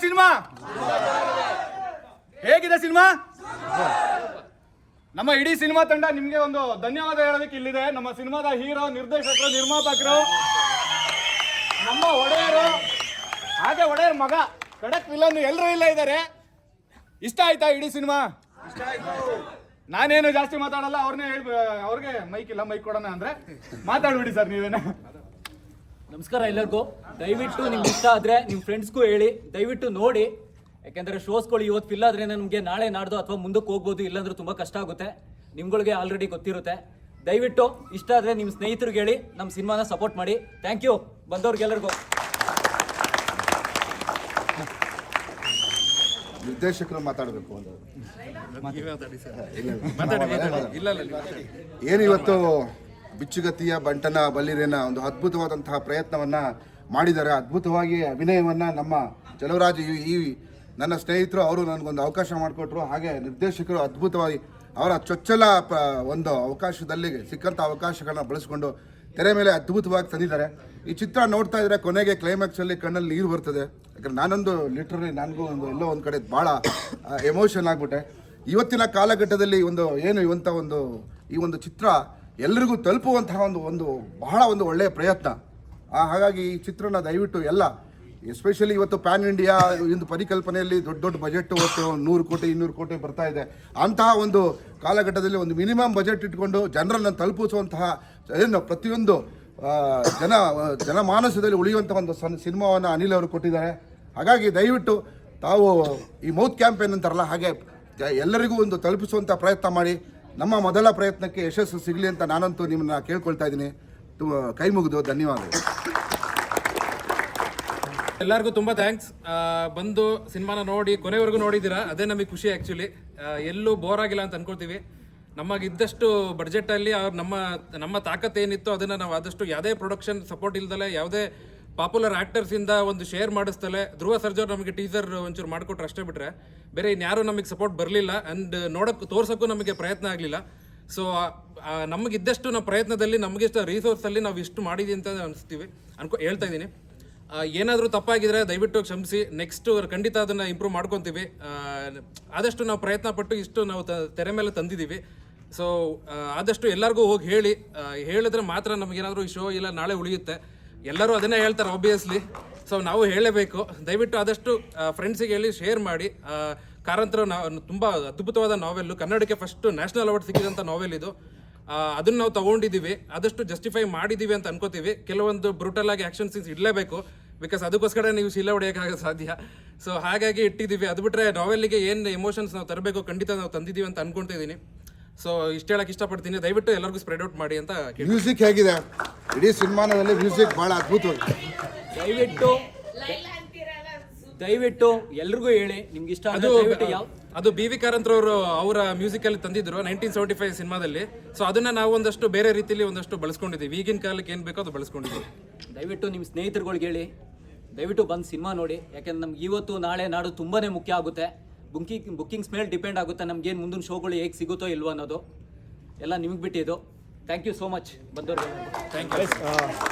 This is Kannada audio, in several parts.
ಸಿನಿಮಾ? ಹೇಗಿದೆ ಸಿನಿಮಾ? ನಮ್ಮ ಇಡೀ ಸಿನಿಮಾ ತಂಡ ನಿಮ್ಗೆ ಒಂದು ಧನ್ಯವಾದ ಹೇಳೋದಕ್ಕೆ ಇಲ್ಲಿದೆ. ನಮ್ಮ ಸಿನಿಮಾದ ಹೀರೋ, ನಿರ್ದೇಶಕರು, ನಿರ್ಮಾಪಕರು, ನಮ್ಮ ಒಡೆಯರು, ಹಾಗೆ ಒಡೆಯರ್ ಮಗ, ಖಡಕ್ ವಿಲನ್ ಎಲ್ಲರೂ ಇಲ್ಲ ಇದ್ದಾರೆ. ಇಷ್ಟ ಆಯ್ತಾ ಇಡೀ ಸಿನಿಮಾ? ನಾನೇನು ಜಾಸ್ತಿ ಮಾತಾಡಲ್ಲ, ಅವ್ರಿಗೆ ಮೈಕ್ ಇಲ್ಲ, ಮೈಕ್ ಕೊಡೋಣ ಅಂದ್ರೆ ಮಾತಾಡ್ಬಿಡಿ ಸರ್ ನೀವೇನ. ನಮಸ್ಕಾರ ಎಲ್ಲರಿಗೂ. ದಯವಿಟ್ಟು ನಿಮ್ಗೆ ಇಷ್ಟ ಆದರೆ ನಿಮ್ಮ ಫ್ರೆಂಡ್ಸ್ಗೂ ಹೇಳಿ, ದಯವಿಟ್ಟು ನೋಡಿ. ಯಾಕೆಂದರೆ ಶೋಸ್ಗಳು ಇವತ್ತು ಫಿಲ್ ಆದರೆ ನಮಗೆ ನಾಳೆ ನಾಡ್ದು ಅಥವಾ ಮುಂದಕ್ಕೆ ಹೋಗ್ಬೋದು, ಇಲ್ಲಾಂದ್ರೆ ತುಂಬ ಕಷ್ಟ ಆಗುತ್ತೆ. ನಿಮ್ಗಳಿಗೆ ಆಲ್ರೆಡಿ ಗೊತ್ತಿರುತ್ತೆ. ದಯವಿಟ್ಟು ಇಷ್ಟ ಆದರೆ ನಿಮ್ಮ ಸ್ನೇಹಿತರಿಗೆ ಹೇಳಿ, ನಮ್ಮ ಸಿನಿಮಾನ ಸಪೋರ್ಟ್ ಮಾಡಿ. ಥ್ಯಾಂಕ್ ಯು ಬಂದವ್ರಿಗೆಲ್ಲರಿಗೂ. ನಿರ್ದೇಶಕರು ಮಾತಾಡಬೇಕು ಅಂತ ಏನಿವತ್ತು ಬಿಚ್ಚುಗತ್ತಿಯ ಬಂಟನ ಬಲ್ಲಿರೇನ ಒಂದು ಅದ್ಭುತವಾದಂತಹ ಪ್ರಯತ್ನವನ್ನ ಮಾಡಿದ್ದಾರೆ. ಅದ್ಭುತವಾಗಿ ಅಭಿನಯವನ್ನ ನಮ್ಮ ಚಲವರಾಜ್ ಈ ನನ್ನ ಸ್ನೇಹಿತರು ಅವರು ನನಗೊಂದು ಅವಕಾಶ ಮಾಡಿಕೊಟ್ರು. ಹಾಗೆ ನಿರ್ದೇಶಕರು ಅದ್ಭುತವಾಗಿ ಅವರ ಚೊಚ್ಚಲ ಒಂದು ಅವಕಾಶದಲ್ಲಿ ಸಿಕ್ಕಂಥ ಅವಕಾಶಗಳನ್ನ ಬಳಸ್ಕೊಂಡು ತೆರೆ ಮೇಲೆ ಅದ್ಭುತವಾಗಿ ತಂದಿದ್ದಾರೆ. ಈ ಚಿತ್ರ ನೋಡ್ತಾ ಇದ್ರೆ ಕೊನೆಗೆ ಕ್ಲೈಮ್ಯಾಕ್ಸಲ್ಲಿ ಕಣ್ಣಲ್ಲಿ ನೀರು ಬರ್ತದೆ. ಯಾಕಂದ್ರೆ ನಾನೊಂದು ಲಿಟ್ರಲಿ ನನಗೂ ಎಲ್ಲೋ ಒಂದು ಕಡೆ ಭಾಳ ಎಮೋಷನ್ ಆಗಿಬಿಟ್ಟೆ. ಇವತ್ತಿನ ಕಾಲಘಟ್ಟದಲ್ಲಿ ಈ ಒಂದು ಚಿತ್ರ ಎಲ್ಲರಿಗೂ ತಲುಪುವಂತಹ ಒಂದು ಬಹಳ ಒಂದು ಒಳ್ಳೆಯ ಪ್ರಯತ್ನ. ಹಾಗಾಗಿ ಈ ಚಿತ್ರನ ದಯವಿಟ್ಟು ಎಲ್ಲ, ಎಸ್ಪೆಷಲಿ ಇವತ್ತು ಪ್ಯಾನ್ ಇಂಡಿಯಾ ಒಂದು ಪರಿಕಲ್ಪನೆಯಲ್ಲಿ ದೊಡ್ಡ ಬಜೆಟ್ ಹೊತ್ತು 100 ಕೋಟಿ 200 ಕೋಟಿ ಬರ್ತಾ ಇದೆ. ಅಂತಹ ಒಂದು ಕಾಲಘಟ್ಟದಲ್ಲಿ ಒಂದು ಮಿನಿಮಮ್ ಬಜೆಟ್ ಇಟ್ಕೊಂಡು ಜನರನ್ನು ತಲುಪಿಸುವಂತಹ ಪ್ರತಿಯೊಂದು ಜನಮಾನಸದಲ್ಲಿ ಉಳಿಯುವಂತಹ ಒಂದು ಸಿನಿಮಾವನ್ನು ಅನಿಲ್ ಅವರು ಕೊಟ್ಟಿದ್ದಾರೆ. ಹಾಗಾಗಿ ದಯವಿಟ್ಟು ತಾವು ಈ ಮೌತ್ ಕ್ಯಾಂಪೇನ್ ಅಂತಾರಲ್ಲ, ಹಾಗೆ ಎಲ್ಲರಿಗೂ ಒಂದು ತಲುಪಿಸುವಂಥ ಪ್ರಯತ್ನ ಮಾಡಿ. ನಮ್ಮ ಮೊದಲ ಪ್ರಯತ್ನಕ್ಕೆ ಯಶಸ್ಸು ಸಿಗಲಿ ಅಂತ ನಾನಂತೂ ನಿಮ್ಮನ್ನ ಕೇಳ್ಕೊಳ್ತಾ ಇದ್ದೀನಿ. ಕೈ ಮುಗಿದು ಧನ್ಯವಾದಗಳು. ಎಲ್ಲರಿಗೂ ತುಂಬ ಥ್ಯಾಂಕ್ಸ್. ಬಂದು ಸಿನಿಮಾನ ನೋಡಿ ಕೊನೆವರೆಗೂ ನೋಡಿದ್ದೀರಾ, ಅದೇ ನಮಗೆ ಖುಷಿ. ಆ್ಯಕ್ಚುಲಿ ಎಲ್ಲೂ ಬೋರ್ ಆಗಿಲ್ಲ ಅಂತ ಅನ್ಕೊಳ್ತೀವಿ. ನಮಗಿದ್ದಷ್ಟು ಬಡ್ಜೆಟಲ್ಲಿ ನಮ್ಮ ತಾಕತ್ತೇನಿತ್ತು ಅದನ್ನು ನಾವು ಆದಷ್ಟು ಯಾವುದೇ ಪ್ರೊಡಕ್ಷನ್ ಸಪೋರ್ಟ್ ಇಲ್ದಲೆ, ಯಾವುದೇ ಪಾಪ್ಯುಲರ್ ಆ್ಯಕ್ಟರ್ಸಿಂದ ಒಂದು ಶೇರ್ ಮಾಡಿಸ್ತಲೆ, ಧ್ರುವ ಸರ್ಜೋರು ನಮಗೆ ಟೀಸರ್ ಒಂಚೂರು ಮಾಡಿಕೊಟ್ರೆ ಅಷ್ಟೇ ಬಿಟ್ಟರೆ ಬೇರೆ ಇನ್ಯಾರೂ ನಮಗೆ ಸಪೋರ್ಟ್ ಬರಲಿಲ್ಲ. ಆ್ಯಂಡ್ ತೋರ್ಸೋಕ್ಕೂ ನಮಗೆ ಪ್ರಯತ್ನ ಆಗಲಿಲ್ಲ. ಸೊ ನಮಗಿದ್ದಷ್ಟು ನಮ್ಮ ಪ್ರಯತ್ನದಲ್ಲಿ ನಮಗಿಷ್ಟು ರಿಸೋರ್ಸಲ್ಲಿ ನಾವು ಇಷ್ಟು ಮಾಡಿದ್ದೀವಿ ಅಂತ ಹೇಳ್ತಾ ಇದ್ದೀನಿ. ಏನಾದರೂ ತಪ್ಪಾಗಿದ್ರೆ ದಯವಿಟ್ಟು ಕ್ಷಮಿಸಿ. ನೆಕ್ಸ್ಟ್ ಖಂಡಿತ ಅದನ್ನು ಇಂಪ್ರೂವ್ ಮಾಡ್ಕೊತೀವಿ. ಆದಷ್ಟು ನಾವು ಪ್ರಯತ್ನ ಪಟ್ಟು ಇಷ್ಟು ನಾವು ತೆರೆ ಮೇಲೆ ತಂದಿದ್ದೀವಿ. ಸೊ ಆದಷ್ಟು ಎಲ್ಲರಿಗೂ ಹೋಗಿ ಹೇಳಿದ್ರೆ ಮಾತ್ರ ನಮಗೇನಾದರೂ ಈ ಶೋ ಇಲ್ಲ ನಾಳೆ ಉಳಿಯುತ್ತೆ. ಎಲ್ಲರೂ ಅದನ್ನೇ ಹೇಳ್ತಾರೆ ಆಬ್ವಿಯಸ್ಲಿ. ಸೊ ನಾವು ಹೇಳಲೇಬೇಕು. ದಯವಿಟ್ಟು ಆದಷ್ಟು ಫ್ರೆಂಡ್ಸಿಗೆ ಹೇಳಿ ಶೇರ್ ಮಾಡಿ. ಕಾರಂತರ ತುಂಬ ಅದ್ಭುತವಾದ ನಾವೆಲ್ಲು, ಕನ್ನಡಕ್ಕೆ ಫಸ್ಟ್ ನ್ಯಾಷನಲ್ ಅವಾರ್ಡ್ ಸಿಕ್ಕಿದಂಥ ನಾವೆಲ್ ಇದು. ಅದನ್ನು ನಾವು ತೊಗೊಂಡಿದ್ದೀವಿ, ಆದಷ್ಟು ಜಸ್ಟಿಫೈ ಮಾಡಿದ್ದೀವಿ ಅಂತ ಅನ್ಕೋತೀವಿ. ಕೆಲವೊಂದು ಬ್ರೂಟಲ್ ಆಗಿ ಆ್ಯಕ್ಷನ್ ಸೀನ್ಸ್ ಇಡಲೇಬೇಕು, ಬಿಕಾಸ್ ಅದಕ್ಕೋಸ್ಕರ ನೀವು ಶೀಲ ಹೊಡೆಯೋಕ್ಕಾಗ ಸಾಧ್ಯ. ಸೊ ಹಾಗಾಗಿ ಇಟ್ಟಿದ್ದೀವಿ. ಅದು ಬಿಟ್ಟರೆ ನಾವೆಲ್ಲಿಗೆ ಏನು ಎಮೋಷನ್ಸ್ ನಾವು ತರಬೇಕು ಖಂಡಿತ ನಾವು ತಂದಿದ್ದೀವಿ ಅಂತ ಅನ್ಕೊಳ್ತಿದ್ದೀನಿ. ಸೊ ಇಷ್ಟು ಹೇಳಕ್ಕೆ ಇಷ್ಟಪಡ್ತೀನಿ. ದಯವಿಟ್ಟು ಎಲ್ಲರಿಗೂ ಸ್ಪ್ರೆಡ್ ಔಟ್ ಮಾಡಿ ಅಂತ. ಮ್ಯೂಸಿಕ್ ಹೇಗಿದೆ? ಇಡೀ ಸಿನಿಮಾನಲ್ಲಿ ಮ್ಯೂಸಿಕ್ ಭಾಳ ಅದ್ಭುತವಾಗಿದೆ. ದಯವಿಟ್ಟು ಎಲ್ರಿಗೂ ಹೇಳಿ ನಿಮ್ಗೆ ಇಷ್ಟ. ಅದು BV ಕಾರಂತ್ರವರು ಅವರ ಮ್ಯೂಸಿಕಲ್ಲಿ ತಂದಿದ್ರು 1975 ಸಿನಿಮಾದಲ್ಲಿ. ಸೊ ಅದನ್ನ ನಾವು ಒಂದಷ್ಟು ಬೇರೆ ರೀತಿಯಲ್ಲಿ ಒಂದಷ್ಟು ಬಳಸ್ಕೊಂಡಿದ್ದೀವಿ. ಈಗಿನ ಕಾಲಕ್ಕೆ ಏನು ಬೇಕೋ ಅದು ಬಳಸ್ಕೊಂಡಿದ್ದೀವಿ. ದಯವಿಟ್ಟು ನಿಮ್ಮ ಸ್ನೇಹಿತರುಗಳಿಗೆ ಹೇಳಿ, ದಯವಿಟ್ಟು ಬಂದು ಸಿನಿಮಾ ನೋಡಿ. ಯಾಕೆಂದ್ರೆ ನಮ್ಗೆ ಇವತ್ತು ನಾಳೆ ನಾಡು ತುಂಬಾ ಮುಖ್ಯ ಆಗುತ್ತೆ. ಬುಕ್ಕಿಂಗ್ಸ್ ಮೇಲೆ ಡಿಪೆಂಡ್ ಆಗುತ್ತೆ ನಮ್ಗೇನು ಮುಂದಿನ ಶೋಗಳು ಹೇಗೆ ಸಿಗುತ್ತೋ ಇಲ್ವೋ ಅನ್ನೋದು ಎಲ್ಲ ನಿಮಗೆ ಬಿಟ್ಟಿದ್ದು. ಥ್ಯಾಂಕ್ ಯು ಸೋ ಮಚ್ ಬಂದವರು. Thank you.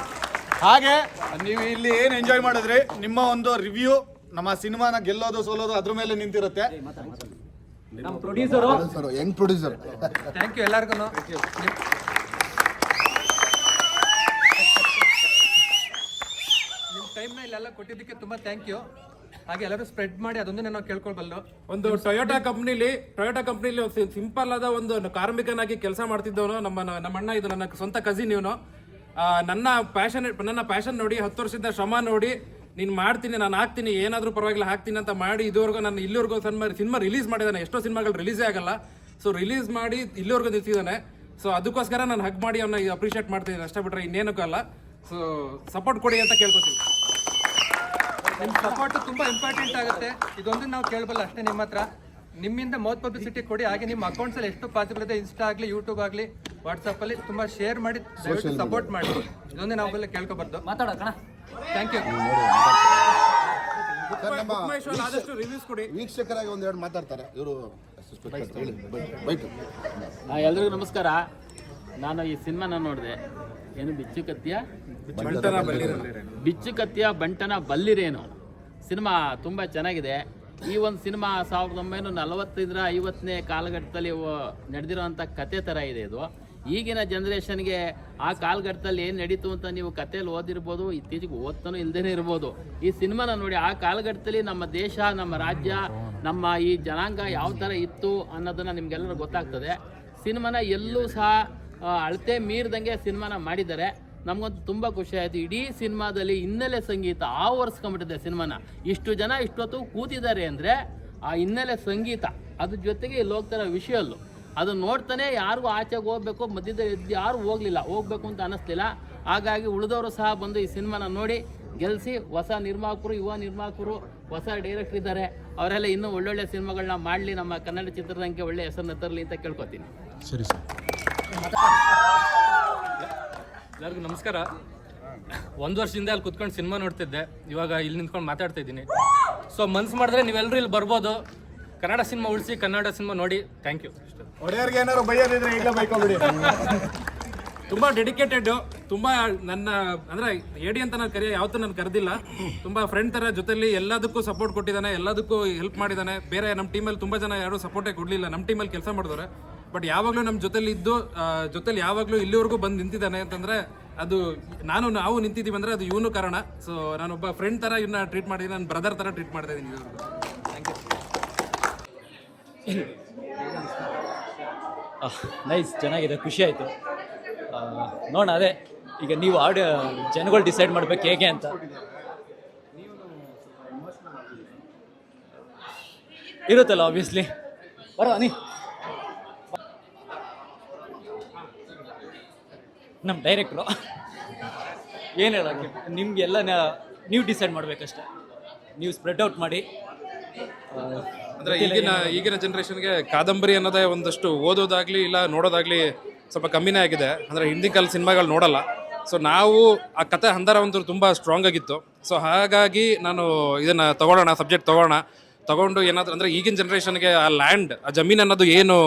ಹಾಗೆ ನೀವು ಇಲ್ಲಿ ಏನು ಎಂಜಾಯ್ ಮಾಡಿದ್ರಿ, ನಿಮ್ಮ ಒಂದು ರಿವ್ಯೂ ನಮ್ಮ ಸಿನಿಮಾನ ಗೆಲ್ಲೋದು ಸೋಲೋದು ಅದ್ರ ಮೇಲೆ ನಿಂತಿರುತ್ತೆ. ನಮ್ಮ producer, young producer, thank you ಎಲ್ಲರಿಗೂ. ನಿಮ್ಮ ಟೈಮ್ನ ಇಲ್ಲೆಲ್ಲ ಕೊಟ್ಟಿದ್ದಕ್ಕೆ ತುಂಬ ಥ್ಯಾಂಕ್ ಯು. ಹಾಗೆ ಎಲ್ಲರೂ ಸ್ಪ್ರೆಡ್ ಮಾಡಿ, ಅದೊಂದನ್ನೇ ನಾವು ಕೇಳ್ಕೊಳ್ಬಲ್ಲು. ಒಂದು ಟೊಯೋಟಾ ಕಂಪ್ನಿಲಿ ಸಿಂಪಲ್ ಆದ ಒಂದು ಕಾರ್ಮಿಕನಾಗಿ ಕೆಲಸ ಮಾಡ್ತಿದ್ದವನು ನಮ್ಮ ಅಣ್ಣ. ಇದು ನನ್ನ ಸ್ವಂತ ಕಸಿನ್. ಇವನು ನನ್ನ ಪ್ಯಾಷನ್ ನೋಡಿ, 10 ವರ್ಷದಿಂದ ಶ್ರಮ ನೋಡಿ, ನೀನು ಮಾಡ್ತೀನಿ, ನಾನು ಹಾಕ್ತೀನಿ, ಏನಾದರೂ ಪರವಾಗಿಲ್ಲ ಹಾಕ್ತೀನಿ ಅಂತ ಮಾಡಿ ಇದುವರೆಗೂ ನಾನು ಇಲ್ಲಿವರೆಗೂ ಸಿನಿಮಾ ರಿಲೀಸ್ ಮಾಡಿದ್ದಾನೆ. ಎಷ್ಟೋ ಸಿನಿಮಾಗಳು ರಿಲೀಸೇ ಆಗಲ್ಲ. ಸೊ ರಿಲೀಸ್ ಮಾಡಿ ಇಲ್ಲಿವರೆಗೂ ನಿಲ್ಸಿದ್ದಾನೆ. ಸೊ ಅದಕ್ಕೋಸ್ಕರ ನಾನು ಹಗ್ ಮಾಡಿ ಅವನ್ನ ಅಪ್ರಿಷಿಯೇಟ್ ಮಾಡ್ತೀನಿ ಅಷ್ಟೇ ಬಿಟ್ಟರೆ ಇನ್ನೇನಕ್ಕೂ ಅಲ್ಲ. ಸೊ ಸಪೋರ್ಟ್ ಕೊಡಿ ಅಂತ ಕೇಳ್ಕೊತೀವಿ. ನಿಮ್ಮ ಸಪೋರ್ಟ್ ತುಂಬ ಇಂಪಾರ್ಟೆಂಟ್ ಆಗುತ್ತೆ. ಇದೊಂದು ನಾವು ಕೇಳಬಲ್ಲ ಅಷ್ಟೇ ನಿಮ್ಮ ಹತ್ರ. ನಿಮ್ಮಿಂದ ಮೌತ್ ಪಬ್ಲಿಸಿಟಿ ಕೊಡಿ. ಹಾಗೆ ನಿಮ್ಮ ಅಕೌಂಟ್ಸಲ್ಲಿ ಎಷ್ಟು ಪಾಸಿಬಲ್ ಇದೆ, ಇನ್ಸ್ಟಾ ಆಗಲಿ, ಯೂಟ್ಯೂಬ್ ಆಗಲಿ, ವಾಟ್ಸಪ್ಪಲ್ಲಿ ತುಂಬ ಶೇರ್ ಮಾಡಿ, ಸಪೋರ್ಟ್ ಮಾಡಿ. ಇದೊಂದೇ ನಾವೆಲ್ಲ ಕೇಳ್ಕೊಬಾರ್ದು. ಮಾತಾಡೋಣ. Thank you. ಆದಷ್ಟು ರಿವ್ಯೂಸ್ ಕೊಡಿ. ವೀಕ್ಷಕರಾಗಿ ಒಂದೆರಡು ಮಾತಾಡ್ತಾರೆ ಇವರು. ಎಲ್ರಿಗೂ ನಮಸ್ಕಾರ. ನಾನು ಈ ಸಿನಿಮಾನ ನೋಡಿದೆ. ಏನು ಬಿಚ್ಚುಕತ್ತಿಯ ಬಂಟನ ಬಲ್ಲಿರೇನು. ಸಿನಿಮಾ ತುಂಬ ಚೆನ್ನಾಗಿದೆ. ಈ ಒಂದು ಸಿನಿಮಾ 1945 50ನೇ ಕಾಲಘಟ್ಟದಲ್ಲಿ ನಡೆದಿರೋವಂಥ ಕತೆ ಥರ ಇದೆ ಇದು. ಈಗಿನ ಜನ್ರೇಷನ್ಗೆ ಆ ಕಾಲಘಟ್ಟದಲ್ಲಿ ಏನು ನಡೀತು ಅಂತ ನೀವು ಕಥೆಯಲ್ಲಿ ಓದಿರ್ಬೋದು, ಇತ್ತೀಚೆಗೆ ಓದ್ತಾನೂ ಇಲ್ಲದೇ ಇರ್ಬೋದು. ಈ ಸಿನಿಮಾನ ನೋಡಿ ಆ ಕಾಲಘಟ್ಟದಲ್ಲಿ ನಮ್ಮ ದೇಶ, ನಮ್ಮ ರಾಜ್ಯ, ನಮ್ಮ ಈ ಜನಾಂಗ ಯಾವ ಥರ ಇತ್ತು ಅನ್ನೋದನ್ನು ನಿಮಗೆಲ್ಲರೂ ಗೊತ್ತಾಗ್ತದೆ. ಸಿನಿಮಾನ ಎಲ್ಲೂ ಸಹ ಅಳತೆ ಮೀರಿದಂಗೆ ಸಿನಿಮಾನ ಮಾಡಿದ್ದಾರೆ. ನಮಗಂತೂ ತುಂಬ ಖುಷಿ ಆಯಿತು. ಇಡೀ ಸಿನಿಮಾದಲ್ಲಿ ಹಿನ್ನೆಲೆ ಸಂಗೀತ ಆವರಿಸ್ಕೊಂಡ್ಬಿಟ್ಟಿದೆ ಸಿನಿಮಾನ. ಇಷ್ಟು ಜನ ಇಷ್ಟೊತ್ತು ಕೂತಿದ್ದಾರೆ ಅಂದರೆ ಆ ಹಿನ್ನೆಲೆ ಸಂಗೀತ, ಅದ್ರ ಜೊತೆಗೆ ಇಲ್ಲಿ ಹೋಗ್ತಾರೋ ವಿಷುವಲ್ಲು, ಅದು ನೋಡ್ತಾನೆ ಯಾರಿಗೂ ಆಚೆಗೆ ಹೋಗ್ಬೇಕು, ಮಧ್ಯದಲ್ಲಿ ಎದ್ದು ಯಾರು ಹೋಗಬೇಕು ಅಂತ ಅನ್ನಿಸ್ಲಿಲ್ಲ. ಹಾಗಾಗಿ ಉಳಿದವರು ಸಹ ಬಂದು ಈ ಸಿನಿಮಾನ ನೋಡಿ ಗೆಲ್ಲಿಸಿ ಹೊಸ ನಿರ್ಮಾಪಕರು, ಯುವ ನಿರ್ಮಾಪಕರು, ಹೊಸ ಡೈರೆಕ್ಟರ್ ಇದ್ದಾರೆ, ಅವರೆಲ್ಲ ಇನ್ನೂ ಒಳ್ಳೊಳ್ಳೆ ಸಿನಿಮಾಗಳನ್ನ ಮಾಡಲಿ, ನಮ್ಮ ಕನ್ನಡ ಚಿತ್ರರಂಗಕ್ಕೆ ಒಳ್ಳೆ ಹೆಸರನ್ನ ತರಲಿ ಅಂತ ಕೇಳ್ಕೊತೀನಿ. ಸರಿ ಸರ್. ಎಲ್ಲರಿಗೂ ನಮಸ್ಕಾರ. 1 ವರ್ಷದಿಂದ ಅಲ್ಲಿ ಕುತ್ಕೊಂಡು ಸಿನಿಮಾ ನೋಡ್ತಿದ್ದೆ, ಇವಾಗ ಇಲ್ಲಿ ನಿಂತ್ಕೊಂಡು ಮಾತಾಡ್ತಾ ಇದ್ದೀನಿ. ಸೊ ಮನ್ಸು ಮಾಡಿದ್ರೆ ನೀವೆಲ್ಲರೂ ಇಲ್ಲಿ ಬರ್ಬೋದು. ಕನ್ನಡ ಸಿನಿಮಾ ಉಳಿಸಿ, ಕನ್ನಡ ಸಿನಿಮಾ ನೋಡಿ. Thank you. ಒಡೆಯರ್ಗೆ ಏನಾದ್ರು ಬೈಯೋದಿದ್ರೆ ಈಗಲೇ ಬೈಕೊಬಿಡಿ. ತುಂಬ ಡೆಡಿಕೇಟೆಡ್, ತುಂಬ ನನ್ನ ಅಂದರೆ ಎಡಿ ಅಂತ ನಾನು ಯಾವತ್ತೂ ನಾನು ಕರೆದಿಲ್ಲ. ತುಂಬ ಫ್ರೆಂಡ್ ಥರ ಜೊತೆಲಿ ಎಲ್ಲದಕ್ಕೂ ಸಪೋರ್ಟ್ ಕೊಟ್ಟಿದ್ದಾನೆ, ಎಲ್ಲದಕ್ಕೂ ಹೆಲ್ಪ್ ಮಾಡಿದ್ದಾನೆ. ಬೇರೆ ನಮ್ಮ ಟೀಮಲ್ಲಿ ತುಂಬ ಜನ ಯಾರೂ ಸಪೋರ್ಟೇ ಕೊಡಲಿಲ್ಲ, ನಮ್ಮ ಟೀಮಲ್ಲಿ ಕೆಲಸ ಮಾಡಿದವ್ರೆ. ಬಟ್ ಯಾವಾಗಲೂ ನಮ್ಮ ಜೊತೆಲಿ ಇದ್ದು ಜೊತೆಲಿ ಯಾವಾಗಲೂ ಇಲ್ಲಿವರೆಗೂ ಬಂದು ನಿಂತಿದ್ದಾನೆ ಅಂತಂದರೆ ಅದು ನಾವು ನಿಂತಿದ್ದೀವಿ ಅಂದರೆ ಅದು ಇವನು ಕಾರಣ. ಸೊ ನಾನೊಬ್ಬ ಫ್ರೆಂಡ್ ಥರ ಇವನ್ನ ಟ್ರೀಟ್ ಮಾಡಿದ್ದೀನಿ, ನನ್ನ ಬ್ರದರ್ ಥರ ಟ್ರೀಟ್ ಮಾಡ್ತಾ ಇದ್ದೀನಿ ಇವ್ರಿಗೂ. Thank you. ನೈಸ್, ಚೆನ್ನಾಗಿದೆ, ಖುಷಿ ಆಯಿತು. ನೋಡೋಣ, ಅದೇ ಈಗ ನೀವು ಜನಗಳು ಡಿಸೈಡ್ ಮಾಡ್ಬೇಕು ಹೇಗೆ ಅಂತ. ಇರುತ್ತಲ್ಲ ಆಬ್ವಿಯಸ್ಲಿ. ಬರೋ ನೀ ನಮ್ಮ ಡೈರೆಕ್ಟ್ರು ಏನು ಹೇಳೋಕ್ಕೆ, ನಿಮಗೆಲ್ಲ ನೀವು ಡಿಸೈಡ್ ಮಾಡಬೇಕಷ್ಟೆ. ನೀವು ಸ್ಪ್ರೆಡ್ ಔಟ್ ಮಾಡಿ. ಅಂದರೆ ಈಗಿನ ಜನ್ರೇಷನ್ಗೆ ಕಾದಂಬರಿ ಅನ್ನೋದೇ ಒಂದಷ್ಟು ಓದೋದಾಗಲಿ ಇಲ್ಲ ನೋಡೋದಾಗಲಿ ಸ್ವಲ್ಪ ಕಮ್ಮಿನೇ ಆಗಿದೆ. ಅಂದರೆ ಹಿಂದಿನ ಕಾಲ ಸಿನಿಮಾಗಳು ನೋಡಲ್ಲ. ಸೊ ನಾವು ಆ ಕಥೆ ಹಂದರ ಒಂದು ತುಂಬ ಸ್ಟ್ರಾಂಗ್ ಆಗಿತ್ತು. ಸೊ ಹಾಗಾಗಿ ನಾನು ಇದನ್ನು ಸಬ್ಜೆಕ್ಟ್ ತೊಗೊಂಡು ಏನಾದರೂ ಅಂದರೆ ಈಗಿನ ಜನ್ರೇಷನ್ಗೆ ಆ ಲ್ಯಾಂಡ್, ಆ ಜಮೀನು ಅನ್ನೋದು ಏನು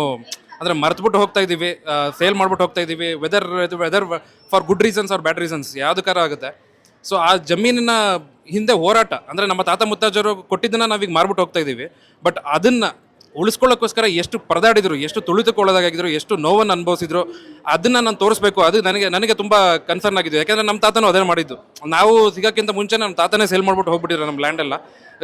ಅಂದರೆ ಮರೆತುಬಿಟ್ಟು ಹೋಗ್ತಾ ಇದ್ದೀವಿ, ಸೇಲ್ ಮಾಡ್ಬಿಟ್ಟು ಹೋಗ್ತಾ ಇದ್ದೀವಿ. Whether for good reasons or bad reasons ಯಾವುದಕ್ಕಾರ ಆಗುತ್ತೆ. ಸೊ ಆ ಜಮೀನಿನ ಹಿಂದೆ ಹೋರಾಟ, ಅಂದರೆ ನಮ್ಮ ತಾತ ಮುತ್ತಾಜರು ಕೊಟ್ಟಿದ್ದನ್ನು ನಾವೀಗ ಮಾರ್ಬಿಟ್ಟು ಹೋಗ್ತಾ ಇದ್ದೀವಿ. ಬಟ್ ಅದನ್ನು ಉಳಿಸ್ಕೊಳ್ಳೋಕ್ಕೋಸ್ಕರ ಎಷ್ಟು ಪರದಾಡಿದ್ರು, ಎಷ್ಟು ತುಳಿತುಕೊಳ್ಳೋದಾಗಿದ್ರು, ಎಷ್ಟು ನೋವನ್ನು ಅನುಭವಿಸಿದ್ರು, ಅದನ್ನು ನಾನು ತೋರಿಸ್ಬೇಕು. ಅದು ನನಗೆ ತುಂಬ ಕನ್ಸರ್ನ್ ಆಗಿದ್ದು. ಯಾಕೆಂದರೆ ನಮ್ಮ ತಾತನೂ ಅದೇ ಮಾಡಿದ್ದು. ನಾವು ಸಿಗೋಕ್ಕಿಂತ ಮುಂಚೆ ನಮ್ಮ ತಾತನೇ ಸೇಲ್ ಮಾಡ್ಬಿಟ್ಟು ಹೋಗ್ಬಿಟ್ಟಿದ್ರು ನಮ್ಮ ಲ್ಯಾಂಡೆಲ್ಲ.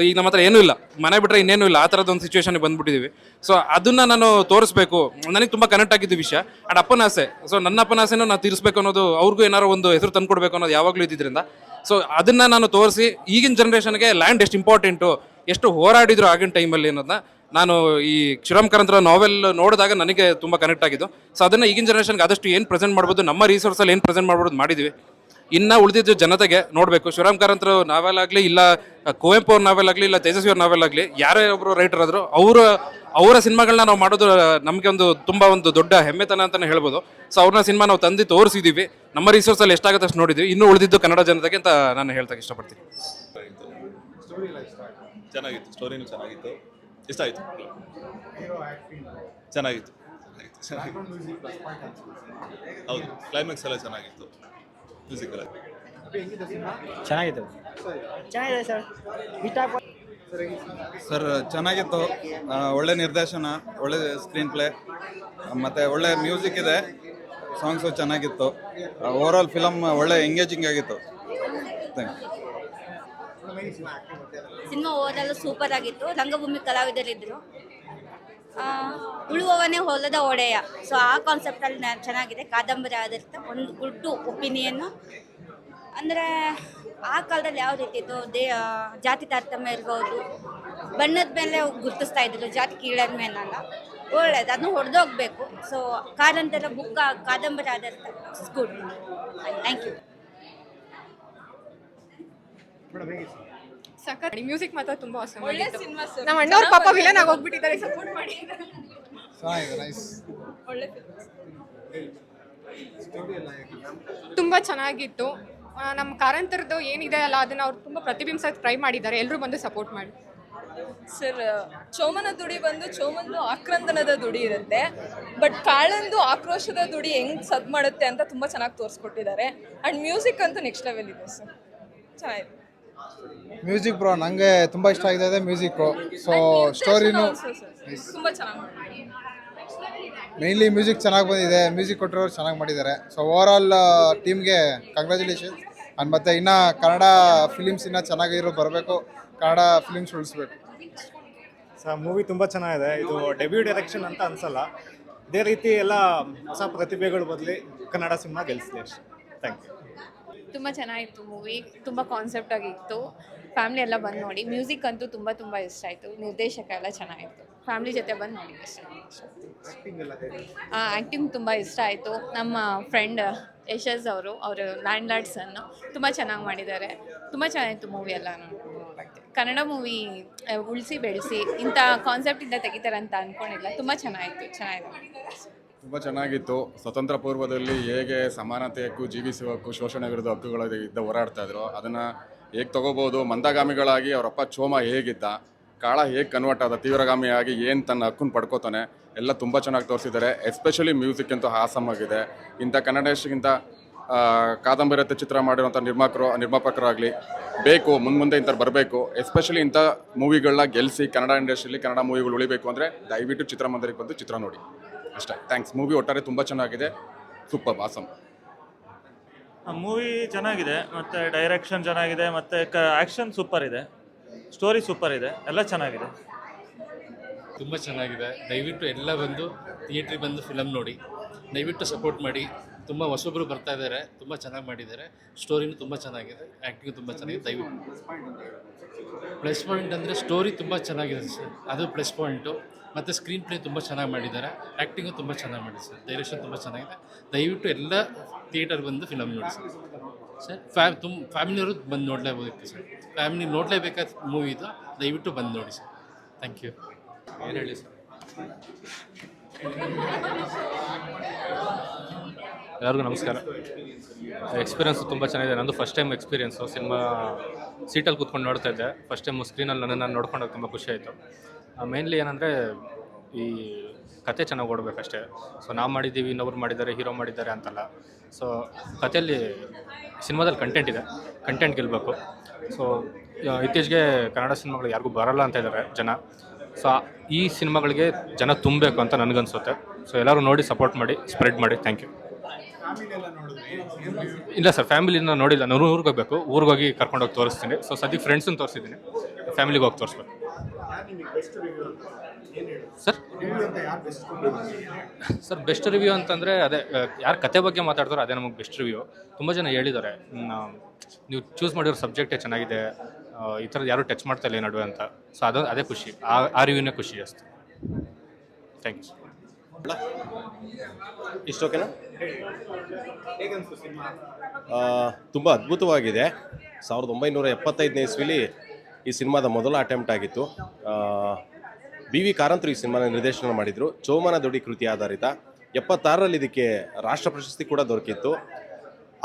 ಈಗ ನಮ್ಮ ಹತ್ರ ಏನೂ ಇಲ್ಲ, ಮನೆ ಬಿಟ್ಟರೆ ಇನ್ನೇನೂ ಇಲ್ಲ, ಆ ಥರದೊಂದು ಸಿಚುವೇಶನ್ಗೆ ಬಂದುಬಿಟ್ಟಿದ್ದೀವಿ. ಸೊ ಅದನ್ನು ನಾನು ತೋರಿಸ್ಬೇಕು. ನನಗೆ ತುಂಬ ಕನೆಕ್ಟ್ ಆಗಿದ್ದು ವಿಷಯ. ಆ್ಯಂಡ್ ಅಪ್ಪನ ಆಸೆ. ಸೊ ನನ್ನ ಅಪ್ಪನ ಆಸೆನೂ ನಾನು ತೀರಿಸ್ಬೇಕು ಅನ್ನೋದು, ಅವ್ರಿಗೂ ಏನಾರು ಒಂದು ಹೆಸರು ತಂದು ಕೊಡಬೇಕು ಅನ್ನೋದು ಯಾವಾಗಲೂ ಇದ್ದಿದ್ದರಿಂದ. ಸೊ ಅದನ್ನು ನಾನು ತೋರಿಸಿ ಈಗಿನ ಜನ್ರೇಷನ್ಗೆ ಲ್ಯಾಂಡ್ ಎಷ್ಟು ಇಂಪಾರ್ಟೆಂಟು, ಎಷ್ಟು ಹೋರಾಡಿದ್ರು ಆಗಿನ ಟೈಮಲ್ಲಿ ಅನ್ನೋದನ್ನ ನಾನು ಈ ಶಿವರಾಮ್ ಕಾರಂತರ ನಾವೆಲ್ ನೋಡಿದಾಗ ನನಗೆ ತುಂಬ ಕನೆಕ್ಟ್ ಆಗಿದ್ದು. ಸೊ ಅದನ್ನು ಈಗಿನ ಜನ್ರೇಷನ್ಗೆ ಆದಷ್ಟು ಏನು ಪ್ರೆಸೆಂಟ್ ಮಾಡ್ಬೋದು, ನಮ್ಮ ರಿಸೋರ್ಸಲ್ಲಿ ಏನು ಪ್ರೆಸೆಂಟ್ ಮಾಡ್ಬೋದು ಮಾಡಿದ್ವಿ. ಇನ್ನು ಉಳಿದಿದ್ದು ಜನತೆಗೆ ನೋಡಬೇಕು. ಶಿವರಾಮ್ ಕಾರಂತರ ನಾವೆಲ್ ಆಗಲಿ, ಇಲ್ಲ ಕುವೆಂಪು ಅವ್ರ ನಾವೆಲ್ ಆಗಲಿ, ಇಲ್ಲ ತೇಜಸ್ವಿ ಅವ್ರ ನಾವೆಲ್ ಆಗಲಿ, ಯಾರೇ ಒಬ್ಬರು ರೈಟರ್ ಆದರೂ ಅವರ ಸಿನಿಮಾಗಳನ್ನ ನಾವು ಮಾಡೋದು ನಮಗೆ ತುಂಬ ದೊಡ್ಡ ಹೆಮ್ಮೆತನ ಅಂತಲೇ ಹೇಳ್ಬೋದು. ಸೊ ಅವ್ರನ್ನ ಸಿನಿಮಾ ನಾವು ತಂದು ತೋರಿಸಿದ್ದೀವಿ. ನಮ್ಮ ರಿಸೋರ್ಸಲ್ಲಿ ಎಷ್ಟಾಗುತ್ತೆ ಅಷ್ಟು ನೋಡಿದ್ವಿ. ಇನ್ನೂ ಉಳಿದಿದ್ದು ಕನ್ನಡ ಜನತೆಗೆ ಅಂತ ನಾನು ಹೇಳ್ತಕ್ಕೆ ಇಷ್ಟಪಡ್ತೀನಿ. ಚೆನ್ನಾಗಿತ್ತು, ಸ್ಟೋರಿನೂ ಚೆನ್ನಾಗಿತ್ತು, ಇಷ್ಟ ಆಯಿತು, ಚೆನ್ನಾಗಿತ್ತು. ಹೌದು, ಕ್ಲೈಮ್ಯಾಕ್ಸ್ ಎಲ್ಲ ಚೆನ್ನಾಗಿತ್ತು, ಮ್ಯೂಸಿಕ್ ಎಲ್ಲ ಚೆನ್ನಾಗಿದೆ ಸರ್. ಚೆನ್ನಾಗಿತ್ತು, ಒಳ್ಳೆ ನಿರ್ದೇಶನ, ಒಳ್ಳೆ ಸ್ಕ್ರೀನ್ ಪ್ಲೇ, ಮತ್ತು ಒಳ್ಳೆ ಮ್ಯೂಸಿಕ್ ಇದೆ, ಸಾಂಗ್ಸು ಚೆನ್ನಾಗಿತ್ತು. ಓವರಾಲ್ ಫಿಲಮ್ ಒಳ್ಳೆ ಎಂಗೇಜಿಂಗ್ ಆಗಿತ್ತು. Thank you. Cinema overall super ಆಗಿತ್ತು. ರಂಗಭೂಮಿ ಕಲಾವಿದರಿದ್ದರು. ಉಳುವವನೇ ಹೊಲದ ಒಡೆಯ, ಸೊ ಆ ಕಾನ್ಸೆಪ್ಟಲ್ಲಿ ಚೆನ್ನಾಗಿದೆ. ಕಾದಂಬರಿ ಆಧಾರಿತ ಒಂದು ಗುಡ್ ಒಪಿನಿಯನ್ನು. ಅಂದರೆ ಆ ಕಾಲದಲ್ಲಿ ಯಾವ ರೀತಿ ಇತ್ತು, ಜಾತಿ ತಾರತಮ್ಯ ಇರ್ಬೋದು, ಬಣ್ಣದ ಮೇಲೆ ಗುರುತಿಸ್ತಾ ಇದ್ರು, ಜಾತಿ ಕೀಳರಿಮೆ ಅನ್ನಲ್ಲ. ಒಳ್ಳೇದು, ಅದನ್ನು ಹೊಡೆದೋಗ್ಬೇಕು. ಸೊ ಕಾರಂತರ ಬುಕ್ ಕಾದಂಬರಿ ಆಧಾರಿತ ಗುಡ್. Thank you. ಸಖತ್ ಮ್ಯೂಸಿಕ್ ಮಾತ್ರ ತುಂಬಾ awesome ಆಗಿತ್ತು. ನಮ್ಮ ಅಣ್ಣವ್ರ ಪಾಪ ವಿಲನ್ ಆಗಿ ಹೋಗ್ಬಿಟ್ಟಿದ್ದಾರೆ, ಸಪೋರ್ಟ್ ಮಾಡಿ. ತುಂಬಾ ಚೆನ್ನಾಗಿತ್ತು. ನಮ್ಮ ಕಾರಂತರದ್ದು ಏನಿದೆ ಅಲ್ಲ, ಅದನ್ನ ಅವ್ರು ತುಂಬಾ ಪ್ರತಿಬಿಂಬಿಸಕ್ಕೆ ಟ್ರೈ ಮಾಡಿದ್ದಾರೆ. ಎಲ್ಲರೂ ಬಂದು ಸಪೋರ್ಟ್ ಮಾಡಿ. ಸರ್, ಚೋಮನ ದುಡಿ ಬಂದು ಚೋಮಂದು ಆಕ್ರಂದನದ ದುಡಿ ಇರುತ್ತೆ, ಬಟ್ ಕಾಳಂದು ಆಕ್ರೋಶದ ದುಡಿ ಹೆಂಗ್ ಸದ್ ಮಾಡುತ್ತೆ ಅಂತ ತುಂಬಾ ಚೆನ್ನಾಗಿ ತೋರಿಸ್ಕೊಟ್ಟಿದ್ದಾರೆ. ಅಂಡ್ ಮ್ಯೂಸಿಕ್ ಅಂತೂ ನೆಕ್ಸ್ಟ್ ಲೆವೆಲ್ ಇದೆ ಸರ್, ಚೆನ್ನಾಗಿದೆ. ಮ್ಯೂಸಿಕ್ ಬ್ರೋ ನನಗೆ ತುಂಬ ಇಷ್ಟ ಆಗಿದೆ ಮ್ಯೂಸಿಕ್ಕು. ಸೊ ಸ್ಟೋರಿನೂ ತುಂಬಾ ಚೆನ್ನಾಗಿ ಮೇನ್ಲಿ ಮ್ಯೂಸಿಕ್ ಚೆನ್ನಾಗಿ ಬಂದಿದೆ, ಮ್ಯೂಸಿಕ್ ಕೊಟ್ಟರು ಚೆನ್ನಾಗಿ ಮಾಡಿದ್ದಾರೆ. ಸೊ ಓವರ್ ಆಲ್ ಟೀಮ್ಗೆ ಕಂಗ್ರ್ಯಾಚುಲೇಷನ್. ಅಂಡ್ ಮತ್ತು ಇನ್ನು ಕನ್ನಡ ಫಿಲಿಮ್ಸ್ ಇನ್ನೂ ಚೆನ್ನಾಗಿರೋ ಬರಬೇಕು, ಕನ್ನಡ ಫಿಲಿಮ್ಸ್ ಉಳಿಸ್ಬೇಕು. ಮೂವಿ ತುಂಬ ಚೆನ್ನಾಗಿದೆ. ಇದು ಡೆಬ್ಯೂ ಡೈರೆಕ್ಷನ್ ಅಂತ ಅನ್ಸಲ್ಲ. ಇದೇ ರೀತಿ ಎಲ್ಲ ಹೊಸ ಪ್ರತಿಭೆಗಳು ಬದಲಿ ಕನ್ನಡ ಸಿನಿಮಾ ಗೆಲ್ಲಿಸಿದೆ ಅಷ್ಟೇ. Thank you. ತುಂಬ ಚೆನ್ನಾಗಿತ್ತು ಮೂವಿ, ತುಂಬ ಕಾನ್ಸೆಪ್ಟ್ ಆಗಿತ್ತು. ಫ್ಯಾಮಿಲಿ ಎಲ್ಲ ಬಂದು ನೋಡಿ. ಮ್ಯೂಸಿಕ್ ಅಂತೂ ತುಂಬ ತುಂಬ ಇಷ್ಟ ಆಯಿತು. ನಿರ್ದೇಶಕ ಎಲ್ಲ ಚೆನ್ನಾಗಿತ್ತು. ಫ್ಯಾಮಿಲಿ ಜೊತೆ ಬಂದು ನೋಡಿ ಅಷ್ಟೇ. ಆ್ಯಕ್ಟಿಂಗ್ ತುಂಬ ಇಷ್ಟ ಆಯಿತು. ನಮ್ಮ ಫ್ರೆಂಡ್ ಯಶಸ್ ಅವರು ಲ್ಯಾಂಡ್ ಲಾರ್ಡ್ಸನ್ನು ತುಂಬ ಚೆನ್ನಾಗಿ ಮಾಡಿದ್ದಾರೆ. ತುಂಬ ಚೆನ್ನಾಗಿತ್ತು ಮೂವಿ ಎಲ್ಲ. ಕನ್ನಡ ಮೂವಿ ಉಳಿಸಿ ಬೆಳೆಸಿ ಇಂಥ ಕಾನ್ಸೆಪ್ಟಿಂದ ತೆಗಿತಾರೆ ಅಂತ ಅಂದ್ಕೊಂಡಿಲ್ಲ. ತುಂಬ ಚೆನ್ನಾಗಿದೆ. ತುಂಬ ಚೆನ್ನಾಗಿತ್ತು. ಸ್ವತಂತ್ರ ಪೂರ್ವದಲ್ಲಿ ಹೇಗೆ ಸಮಾನತೆ ಹಕ್ಕು, ಜೀವಿಸುವ ಹಕ್ಕು, ಶೋಷಣೆ ವಿರುದ್ಧ ಹಕ್ಕುಗಳ ಇದ್ದ ಹೋರಾಡ್ತಾ ಇದ್ರು, ಅದನ್ನು ಹೇಗೆ ತಗೋಬೋದು, ಮಂದಗಾಮಿಗಳಾಗಿ ಅವರಪ್ಪ ಚೋಮ ಹೇಗಿದ್ದ, ಕಾಳ ಹೇಗೆ ಕನ್ವರ್ಟ್ ಆದ, ತೀವ್ರಗಾಮಿಯಾಗಿ ಏನು ತನ್ನ ಹಕ್ಕನ್ನು ಪಡ್ಕೋತಾನೆ, ಎಲ್ಲ ತುಂಬ ಚೆನ್ನಾಗಿ ತೋರಿಸಿದ್ದಾರೆ. ಎಸ್ಪೆಷಲಿ ಮ್ಯೂಸಿಕ್ ಅಂತೂ ಹಾಸಮ್ ಆಗಿದೆ. ಇಂಥ ಕನ್ನಡ ಇಂಥ ಕಾದಂಬರಿ ಚಿತ್ರ ಮಾಡಿರುವಂಥ ನಿರ್ಮಾಪಕರಾಗಲಿ ಬೇಕು, ಮುಂದೆ ಇಂಥವ್ರು ಬರಬೇಕು. ಎಸ್ಪೆಷಲಿ ಇಂಥ ಮೂವಿಗಳನ್ನ ಗೆಲ್ಲಿಸಿ ಕನ್ನಡ ಇಂಡಸ್ಟ್ರಿಯಲ್ಲಿ ಕನ್ನಡ ಮೂವಿಗಳು ಉಳಿಬೇಕು ಅಂದರೆ ದಯವಿಟ್ಟು ಚಿತ್ರಮಂದಿರಕ್ಕೆ ಬಂದು ಚಿತ್ರ ನೋಡಿ ಅಷ್ಟೇ. ಥ್ಯಾಂಕ್ಸ್. ಮೂವಿ ಒಟ್ಟಾರೆ ತುಂಬ ಚೆನ್ನಾಗಿದೆ. Super awesome. ಮೂವಿ ಚೆನ್ನಾಗಿದೆ, ಮತ್ತು ಡೈರೆಕ್ಷನ್ ಚೆನ್ನಾಗಿದೆ, ಮತ್ತು ಆ್ಯಕ್ಷನ್ ಸೂಪರ್ ಇದೆ, ಸ್ಟೋರಿ ಸೂಪರ್ ಇದೆ, ಎಲ್ಲ ಚೆನ್ನಾಗಿದೆ. ತುಂಬ ಚೆನ್ನಾಗಿದೆ. ದಯವಿಟ್ಟು ಎಲ್ಲ ಬಂದು ಥಿಯೇಟ್ರಿಗೆ ಬಂದು ಫಿಲಮ್ ನೋಡಿ, ದಯವಿಟ್ಟು ಸಪೋರ್ಟ್ ಮಾಡಿ. ತುಂಬ ಹೊಸೊಬ್ಬರು ಬರ್ತಾ ಇದ್ದಾರೆ, ತುಂಬ ಚೆನ್ನಾಗಿ ಮಾಡಿದ್ದಾರೆ. ಸ್ಟೋರಿನೂ ತುಂಬ ಚೆನ್ನಾಗಿದೆ, ಆ್ಯಕ್ಟಿಂಗ್ ತುಂಬ ಚೆನ್ನಾಗಿದೆ. ದಯವಿಟ್ಟು ಪ್ಲಸ್ ಪಾಯಿಂಟ್ ಅಂದರೆ ಸ್ಟೋರಿ ತುಂಬ ಚೆನ್ನಾಗಿದೆ ಸರ್, ಅದು ಪ್ಲಸ್ ಪಾಯಿಂಟು. ಮತ್ತು ಸ್ಕ್ರೀನ್ ಪ್ಲೇ ತುಂಬ ಚೆನ್ನಾಗಿ ಮಾಡಿದ್ದಾರೆ, ಆ್ಯಕ್ಟಿಂಗು ತುಂಬ ಚೆನ್ನಾಗಿ ಮಾಡಿದ್ದಾರೆ ಸರ್, ಡೈರೆಕ್ಷನ್ ತುಂಬ ಚೆನ್ನಾಗಿದೆ. ದಯವಿಟ್ಟು ಎಲ್ಲ ಥಿಯೇಟರ್ ಬಂದು ಫಿಲಮ್ ನೋಡಿ ಸರ್. ಫ್ಯಾಮಿಲಿಯವರು ಬಂದು ನೋಡಲೇಬೋದಿತ್ತು ಸರ್. ಫ್ಯಾಮಿಲಿ ನೋಡಲೇಬೇಕಾದ ಮೂವಿ ಇದು, ದಯವಿಟ್ಟು ಬಂದು ನೋಡಿ ಸರ್. Thank you. ಏನು ಹೇಳಿ ಸರ್? ಎಲ್ಲರಿಗೂ ನಮಸ್ಕಾರ. ಎಕ್ಸ್ಪೀರಿಯನ್ಸು ತುಂಬ ಚೆನ್ನಾಗಿದೆ. ನಂದು ಫಸ್ಟ್ ಟೈಮ್ ಎಕ್ಸ್ಪೀರಿಯನ್ಸು. ಸಿನಿಮಾ ಸೀಟಲ್ಲಿ ಕೂತ್ಕೊಂಡು ನೋಡ್ತಾ ಇದ್ದೆ ಫಸ್ಟ್ ಟೈಮು. ಸ್ಕ್ರೀನಲ್ಲಿ ನನ್ನನ್ನು ನೋಡ್ಕೊಂಡಾಗ ತುಂಬ ಖುಷಿ ಆಯಿತು. ಮೇನ್ಲಿ ಏನಂದರೆ ಈ ಕತೆ ಚೆನ್ನಾಗಿ ಓಡಬೇಕಷ್ಟೇ. ಸೊ ನಾವು ಮಾಡಿದ್ದೀವಿ, ಇನ್ನೊಬ್ರು ಮಾಡಿದ್ದಾರೆ, ಹೀರೋ ಮಾಡಿದ್ದಾರೆ ಅಂತಲ್ಲ. ಸೊ ಕಥೆಯಲ್ಲಿ ಸಿನಿಮಾದಲ್ಲಿ ಕಂಟೆಂಟ್ ಇದೆ, ಕಂಟೆಂಟ್ ಗೆಲ್ಲಬೇಕು. ಸೊ ಇತ್ತೀಚೆಗೆ ಕನ್ನಡ ಸಿನಿಮಾಗಳು ಯಾರಿಗೂ ಬರಲ್ಲ ಅಂತ ಇದ್ದಾರೆ ಜನ. ಸೊ ಈ ಸಿನಿಮಾಗಳಿಗೆ ಜನ ತುಂಬಬೇಕು ಅಂತ ನನಗನ್ಸುತ್ತೆ. ಸೊ ಎಲ್ಲರೂ ನೋಡಿ ಸಪೋರ್ಟ್ ಮಾಡಿ, ಸ್ಪ್ರೆಡ್ ಮಾಡಿ. Thank you. ಇಲ್ಲ ಸರ್, ಫ್ಯಾಮಿಲಿನ ನೋಡಿಲ್ಲ. ನಾನು ಊರಿಗೆ ಹೋಗಬೇಕು, ಊರಿಗೆ ಹೋಗಿ ಕರ್ಕೊಂಡೋಗಿ ತೋರಿಸ್ತೀನಿ. ಸೊ ಸದ್ಯಕ್ಕೆ ಫ್ರೆಂಡ್ಸನ್ನು ತೋರಿಸಿದ್ದೀನಿ, ಫ್ಯಾಮಿಲಿಗೆ ಹೋಗಿ ತೋರಿಸ್ಬೇಕು ಸರ್. ಬೆಸ್ಟ್ ರಿವ್ಯೂ ಅಂತಂದರೆ ಅದೇ ಯಾರು ಕತೆ ಬಗ್ಗೆ ಮಾತಾಡ್ತಾರೋ ಅದೇ ನಮಗೆ ಬೆಸ್ಟ್ ರಿವ್ಯೂ. ತುಂಬ ಜನ ಹೇಳಿದ್ದಾರೆ, ನೀವು ಚೂಸ್ ಮಾಡಿರೋ ಸಬ್ಜೆಕ್ಟೇ ಚೆನ್ನಾಗಿದೆ, ಈ ಥರದ್ದು ಯಾರೂ ಟಚ್ ಮಾಡ್ತಾ ಇಲ್ಲ ನಡುವೆ ಅಂತ. ಸೊ ಅದೇ ಖುಷಿ, ಆ ರಿವ್ಯೂನೇ ಖುಷಿ ಜಾಸ್ತಿ. ಥ್ಯಾಂಕ್ಸ್. ಇಷ್ಟೋಕೆನಾ? ತುಂಬ ಅದ್ಭುತವಾಗಿದೆ. 1975ನೇ ಇಸ್ವಿಲಿ ಈ ಸಿನಿಮಾದ ಮೊದಲ ಅಟೆಂಪ್ಟ್ ಆಗಿತ್ತು. ಬಿ ವಿ ಕಾರಂತರು ಈ ಸಿನಿಮಾನ ನಿರ್ದೇಶನ ಮಾಡಿದರು. ಚೋಮನ ದುಡಿ ಕೃತಿ ಆಧಾರಿತ. 76ರಲ್ಲಿ ಇದಕ್ಕೆ ರಾಷ್ಟ್ರ ಪ್ರಶಸ್ತಿ ಕೂಡ ದೊರಕಿತ್ತು.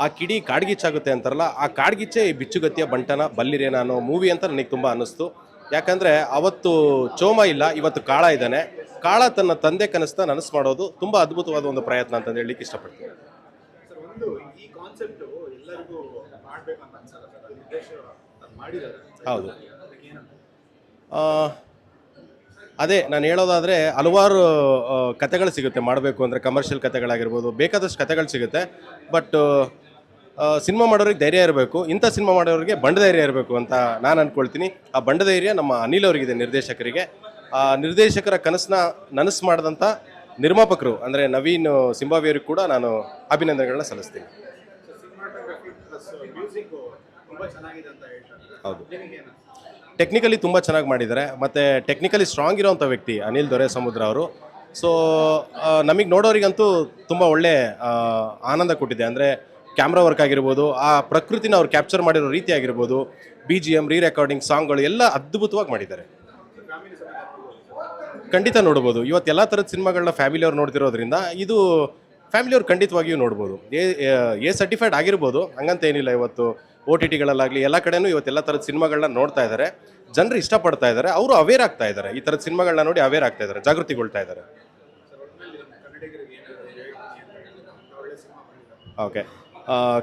ಆ ಕಿಡಿ ಕಾಡ್ಗಿಚ್ಚಾಗುತ್ತೆ ಅಂತಾರಲ್ಲ, ಆ ಕಾಡ್ಗಿಚ್ಚೆ ಈ ಬಿಚ್ಚುಗತ್ತಿಯ ಬಂಟನ ಬಲ್ಲಿರೇನ ಅನ್ನೋ ಮೂವಿ ಅಂತ ನನಗೆ ತುಂಬ ಅನ್ನಿಸ್ತು. ಯಾಕಂದರೆ ಅವತ್ತು ಚೋಮ ಇಲ್ಲ, ಇವತ್ತು ಕಾಳ ಇದ್ದಾನೆ. ಕಾಳ ತನ್ನ ತಂದೆ ಕನಸನ್ನ ನನಸು ಮಾಡೋದು ತುಂಬ ಅದ್ಭುತವಾದ ಒಂದು ಪ್ರಯತ್ನ ಅಂತ ಹೇಳಲಿಕ್ಕೆ ಇಷ್ಟಪಡ್ತೀನಿ. ಹೌದು, ಅದೇ ನಾನು ಹೇಳೋದಾದರೆ ಹಲವಾರು ಕತೆಗಳು ಸಿಗುತ್ತೆ ಮಾಡಬೇಕು ಅಂದರೆ. ಕಮರ್ಷಿಯಲ್ ಕತೆಗಳಾಗಿರ್ಬೋದು, ಬೇಕಾದಷ್ಟು ಕತೆಗಳು ಸಿಗುತ್ತೆ. ಬಟ್ ಸಿನಿಮಾ ಮಾಡೋರಿಗೆ ಧೈರ್ಯ ಇರಬೇಕು. ಇಂಥ ಸಿನಿಮಾ ಮಾಡೋರಿಗೆ ಬಂಡ ಧೈರ್ಯ ಇರಬೇಕು ಅಂತ ನಾನು ಅಂದ್ಕೊಳ್ತೀನಿ. ಆ ಬಂಡ ಧೈರ್ಯ ನಮ್ಮ ಅನಿಲ್ ಅವರಿಗಿದೆ, ನಿರ್ದೇಶಕರಿಗೆ. ಆ ನಿರ್ದೇಶಕರ ಕನಸನ್ನ ನನಸು ಮಾಡಿದಂಥ ನಿರ್ಮಾಪಕರು ಅಂದರೆ ನವೀನ್ ಸಿಂಬಾವಿಯವ್ರಿಗೆ ಕೂಡ ನಾನು ಅಭಿನಂದನೆಗಳನ್ನ ಸಲ್ಲಿಸ್ತೀನಿ. ಹೌದು, ಟೆಕ್ನಿಕಲಿ ತುಂಬ ಚೆನ್ನಾಗಿ ಮಾಡಿದ್ದಾರೆ. ಮತ್ತು ಟೆಕ್ನಿಕಲಿ ಸ್ಟ್ರಾಂಗ್ ಇರೋವಂಥ ವ್ಯಕ್ತಿ ಅನಿಲ್ ದೊರೆ ಸಮುದ್ರ ಅವರು. ಸೊ ನಮಗೆ ನೋಡೋರಿಗಂತೂ ತುಂಬ ಒಳ್ಳೆ ಆನಂದ ಕೊಟ್ಟಿದೆ. ಅಂದರೆ ಕ್ಯಾಮ್ರಾ ವರ್ಕ್ ಆಗಿರ್ಬೋದು, ಆ ಪ್ರಕೃತಿನ ಅವ್ರು ಕ್ಯಾಪ್ಚರ್ ಮಾಡಿರೋ ರೀತಿ ಆಗಿರ್ಬೋದು, BGM, ರೀ ರೆಕಾರ್ಡಿಂಗ್, ಸಾಂಗ್ಗಳು ಎಲ್ಲ ಅದ್ಭುತವಾಗಿ ಮಾಡಿದ್ದಾರೆ. ಖಂಡಿತ ನೋಡ್ಬೋದು. ಇವತ್ತು ಎಲ್ಲ ಥರದ ಸಿನಿಮಾಗಳನ್ನ ಫ್ಯಾಮಿಲಿಯವ್ರು ನೋಡ್ತಿರೋದ್ರಿಂದ ಇದು ಫ್ಯಾಮಿಲಿಯವ್ರು ಖಂಡಿತವಾಗಿಯೂ ನೋಡ್ಬೋದು. ಎ ಸರ್ಟಿಫೈಡ್ ಆಗಿರ್ಬೋದು, ಹಂಗಂತ ಏನಿಲ್ಲ. ಇವತ್ತು OTTಗಳಲ್ಲಾಗಲಿ ಎಲ್ಲ ಕಡೆನೂ ಇವತ್ತೆಲ್ಲ ಥರದ ಸಿನಿಮಾಗಳನ್ನ ನೋಡ್ತಾ ಇದ್ದಾರೆ, ಜನರು ಇಷ್ಟಪಡ್ತಾ ಇದ್ದಾರೆ, ಅವರು ಅವೇರ್ ಆಗ್ತಾ ಇದ್ದಾರೆ. ಈ ಥರದ ಸಿನಿಮಾಗಳನ್ನ ನೋಡಿ ಅವೇರ್ ಆಗ್ತಾ ಇದ್ದಾರೆ, ಜಾಗೃತಿಗೊಳ್ತಾ ಇದ್ದಾರೆ. ಓಕೆ,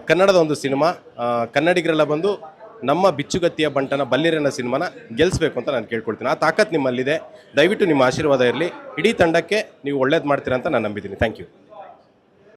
ಕನ್ನಡದ ಒಂದು ಸಿನಿಮಾ, ಕನ್ನಡಿಗರೆಲ್ಲ ಬಂದು ನಮ್ಮ ಬಿಚ್ಚುಗತ್ತಿಯ ಬಂಟನ ಬಲ್ಲಿರನ ಸಿನಿಮಾನ ಗೆಲ್ಲಿಸ್ಬೇಕು ಅಂತ ನಾನು ಕೇಳ್ಕೊಳ್ತೀನಿ. ಆ ತಾಕತ್ ನಿಮ್ಮಲ್ಲಿದೆ. ದಯವಿಟ್ಟು ನಿಮ್ಮ ಆಶೀರ್ವಾದ ಇರಲಿ. ಇಡೀ ತಂಡಕ್ಕೆ ನೀವು ಒಳ್ಳೇದು ಮಾಡ್ತೀರಾ ಅಂತ ನಾನು ನಂಬಿದ್ದೀನಿ. Thank you.